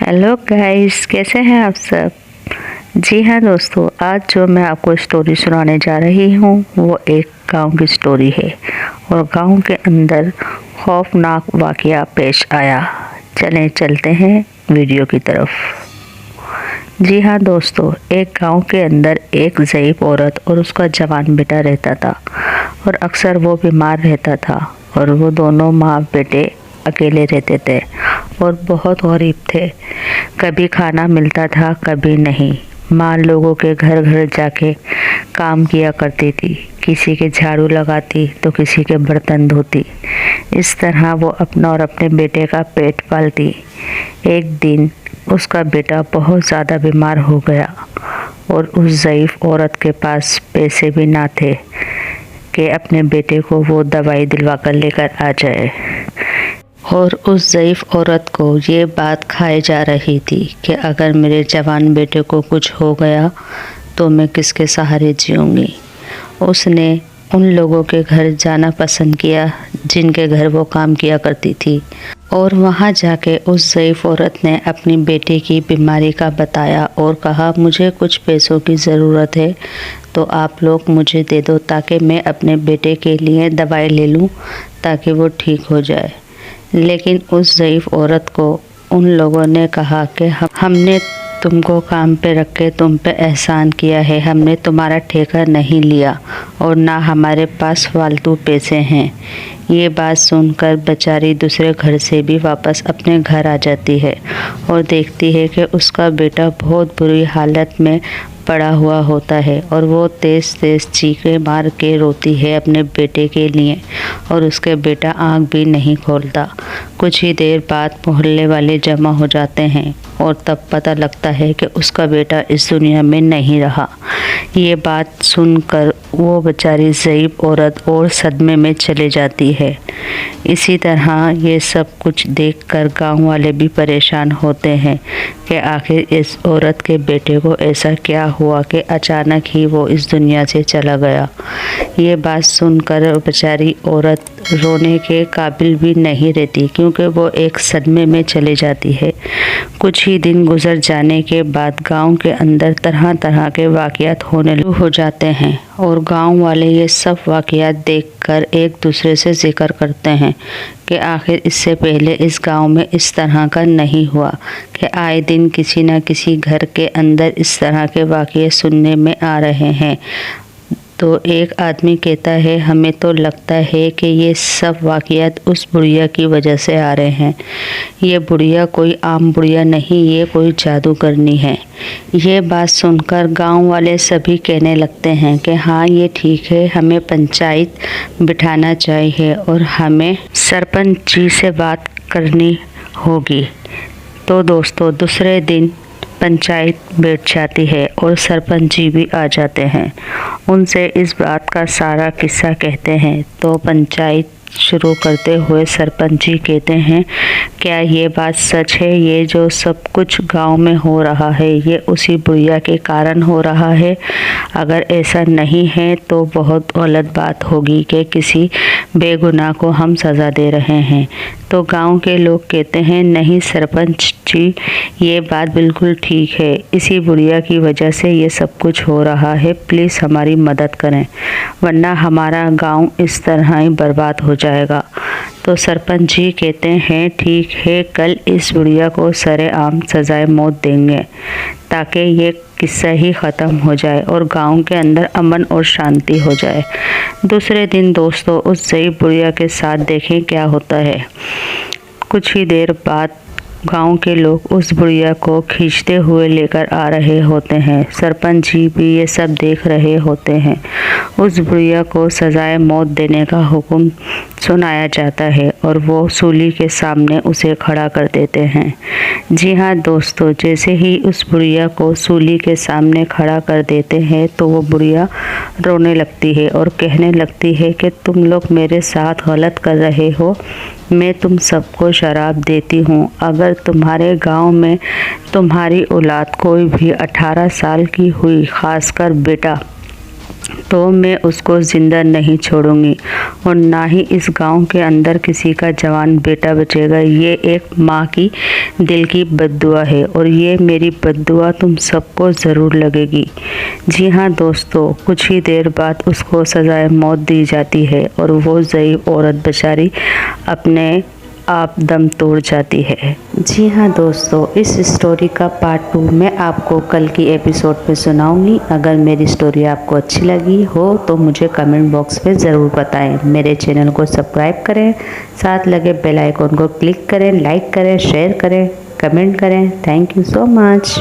Hello guys, कैसे हैं आप सब। जी हाँ दोस्तों, आज जो मैं आपको स्टोरी सुनाने जा रही हूँ वो एक गांव की स्टोरी है और गांव के अंदर खौफनाक वाकया पेश आया। चलें चलते हैं वीडियो की तरफ। जी हाँ दोस्तों, एक गांव के अंदर एक ज़ईफ़ औरत और उसका जवान बेटा रहता था और अक्सर वो बीमार रहता था और वो दोनों माँ बेटे अकेले रहते थे और बहुत गरीब थे। कभी खाना मिलता था, कभी नहीं। माँ लोगों के घर घर जाके काम किया करती थी, किसी के झाड़ू लगाती तो किसी के बर्तन धोती। इस तरह वो अपना और अपने बेटे का पेट पालती। एक दिन उसका बेटा बहुत ज़्यादा बीमार हो गया और उस ज़ईफ़ औरत के पास पैसे भी ना थे कि अपने बेटे को वो दवाई दिलवा कर लेकर आ जाए। और उस ज़ईफ़ औरत को ये बात खाए जा रही थी कि अगर मेरे जवान बेटे को कुछ हो गया तो मैं किसके सहारे जीऊँगी। उसने उन लोगों के घर जाना पसंद किया जिनके घर वो काम किया करती थी और वहाँ जाके उस ज़ईफ़ औरत ने अपनी बेटे की बीमारी का बताया और कहा, मुझे कुछ पैसों की ज़रूरत है तो आप लोग मुझे दे दो ताकि मैं अपने बेटे के लिए दवाई ले लूँ ताकि वो ठीक हो जाए। लेकिन उस ज़ईफ़ औरत को उन लोगों ने कहा कि हमने तुमको काम पे रख के तुम पे एहसान किया है, हमने तुम्हारा ठेका नहीं लिया और ना हमारे पास फालतू पैसे हैं। ये बात सुनकर बेचारी दूसरे घर से भी वापस अपने घर आ जाती है और देखती है कि उसका बेटा बहुत बुरी हालत में पड़ा हुआ होता है और वो तेज़ तेज़ चीखें मार के रोती है अपने बेटे के लिए और उसके बेटा आँख भी नहीं खोलता। कुछ ही देर बाद मोहल्ले वाले जमा हो जाते हैं और तब पता लगता है कि उसका बेटा इस दुनिया में नहीं रहा। ये बात सुनकर वो बेचारी ज़ईफ़ औरत और सदमे में चले जाती है। इसी तरह ये सब कुछ देखकर गांव वाले भी परेशान होते हैं कि आखिर इस औरत के बेटे को ऐसा क्या हुआ कि अचानक ही वो इस दुनिया से चला गया। ये बात सुनकर बेचारी औरत रोने के काबिल भी नहीं रहती क्योंकि वो एक सदमे में चले जाती है। कुछ ही दिन गुजर जाने के बाद गांव के अंदर तरह तरह के वाक़यात होने हो जाते हैं और गांव वाले ये सब वाक़यात देखकर एक दूसरे से जिक्र करते हैं कि आखिर इससे पहले इस गांव में इस तरह का नहीं हुआ कि आए दिन किसी न किसी घर के अंदर इस तरह के वाक़ये सुनने में आ रहे हैं। तो एक आदमी कहता है, हमें तो लगता है कि ये सब वाक़यात उस बुढ़िया की वजह से आ रहे हैं। ये बुढ़िया कोई आम बुढ़िया नहीं, ये कोई जादूगरनी है। ये बात सुनकर गांव वाले सभी कहने लगते हैं कि हाँ ये ठीक है, हमें पंचायत बिठाना चाहिए और हमें सरपंच जी से बात करनी होगी। तो दोस्तों दूसरे दिन पंचायत बैठ जाती है और सरपंच जी भी आ जाते हैं। उनसे इस बात का सारा किस्सा कहते हैं तो पंचायत शुरू करते हुए सरपंच जी कहते हैं, क्या ये बात सच है? ये जो सब कुछ गांव में हो रहा है ये उसी बुढ़िया के कारण हो रहा है? अगर ऐसा नहीं है तो बहुत गलत बात होगी कि किसी बेगुनाह को हम सज़ा दे रहे हैं। तो गांव के लोग कहते हैं, नहीं सरपंच जी, ये बात बिल्कुल ठीक है, इसी बुढ़िया की वजह से ये सब कुछ हो रहा है, प्लीज़ हमारी मदद करें वरना हमारा गांव इस तरह ही बर्बाद हो जाएगा। तो सरपंच जी कहते हैं, ठीक है, कल इस बुढ़िया को सरेआम सज़ाए मौत देंगे ताकि ये किस्सा ही ख़त्म हो जाए और गांव के अंदर अमन और शांति हो जाए। दूसरे दिन दोस्तों उस ज़ईफ़ बुढ़िया के साथ देखें क्या होता है। कुछ ही देर बाद गांव के लोग उस बुढ़िया को खींचते हुए लेकर आ रहे होते हैं। सरपंच जी भी ये सब देख रहे होते हैं। उस बुढ़िया को सज़ाए मौत देने का हुक्म सुनाया जाता है और वो सूली के सामने उसे खड़ा कर देते हैं। जी हाँ दोस्तों, जैसे ही उस बुढ़िया को सूली के सामने खड़ा कर देते हैं तो वो बुढ़िया रोने लगती है और कहने लगती है कि तुम लोग मेरे साथ गलत कर रहे हो, मैं तुम सबको शराब देती हूँ। अगर तुम्हारे गांव में तुम्हारी औलाद कोई भी 18 साल की हुई, खासकर बेटा तो मैं उसको ज़िंदा नहीं छोड़ूंगी और ना ही इस गांव के अंदर किसी का जवान बेटा बचेगा। ये एक माँ की दिल की बद्दुआ है और ये मेरी बद्दुआ तुम सबको ज़रूर लगेगी। जी हाँ दोस्तों, कुछ ही देर बाद उसको सजाए मौत दी जाती है और वो ज़ईफ़ औरत बेचारी अपने आप दम तोड़ जाती है। जी हाँ दोस्तों, इस स्टोरी का पार्ट 2 मैं आपको कल की एपिसोड पे सुनाऊंगी। अगर मेरी स्टोरी आपको अच्छी लगी हो तो मुझे कमेंट बॉक्स में ज़रूर बताएं। मेरे चैनल को सब्सक्राइब करें, साथ लगे बेल आइकन को क्लिक करें, लाइक करें, शेयर करें, कमेंट करें। Thank you so much.